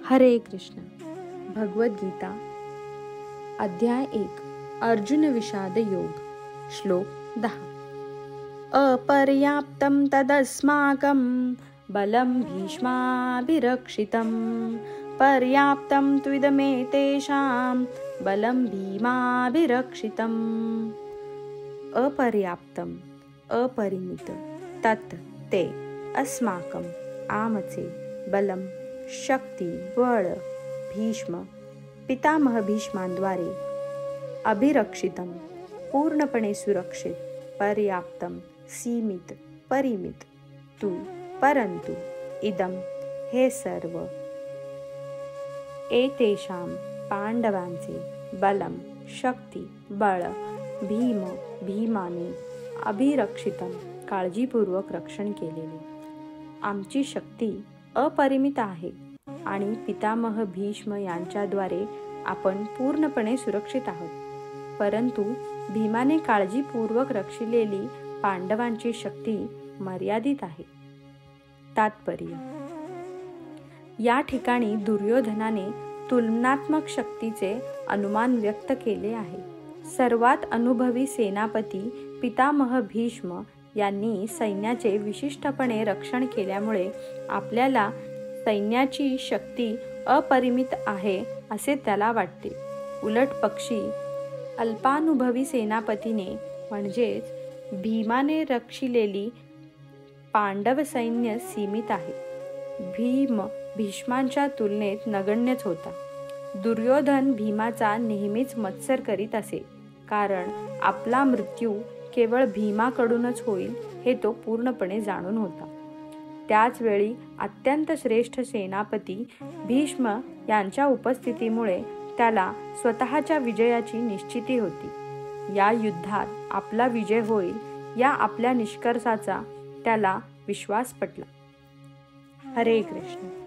हरे कृष्ण. भगवद्गीता अध्याय 1 अर्जुन विषाद योग. श्लोक 10. अपर्याप्तं तदस्माकं बलं भीष्माभिरक्षितं पर्याप्तं त्विदमेतेषां बलं भीमाभिरक्षितम्. अपर्याप्तम अपरिमित तत् ते अस्माकं आमचे बलम शक्ती बळ भीष्म पितामह भीष्मांद्वारे अभिरक्षितम पूर्णपणे सुरक्षित पर्याप्तम सीमित परिमित तू परंतु इदम हे सर्व एतेषां पांडवांचे बलम शक्ती बळ भीमाने अभिरक्षितम काळजीपूर्वक रक्षण केलेले. आमची शक्ती अपरिमित आहे आणि पितामह भीष्म यांच्याद्वारे आपण पूर्णपणे सुरक्षित आहोत. परंतु भीमाने काळजीपूर्वक रक्षिलेली पांडवांची शक्ती मर्यादित आहे. तात्पर्य: या ठिकाणी दुर्योधनाने तुलनात्मक शक्तीचे अनुमान व्यक्त केले आहे. सर्वात अनुभवी सेनापती पितामह भीष्म यांनी सैन्याचे विशिष्टपणे रक्षण केल्यामुळे आपल्याला सैन्याची शक्ती अपरिमित आहे असे त्याला वाटते. उलट पक्षी अल्पानुभवी सेनापतीने म्हणजेच भीमाने रक्षिलेली पांडव सैन्य सीमित आहे. भीष्मांच्या तुलनेत नगण्यच होता. दुर्योधन भीमाचा नेहमीच मत्सर करीत असे, कारण आपला मृत्यू केवळ भीमाकडूनच होईल हे तो पूर्णपणे जाणून होता. त्याच वेळी अत्यंत श्रेष्ठ सेनापती भीष्म यांच्या उपस्थितीमुळे त्याला स्वतःच्या विजयाची निश्चिती होती. या युद्धात आपला विजय होईल या आपल्या निष्कर्षाचा त्याला विश्वास पटला. हरे कृष्ण.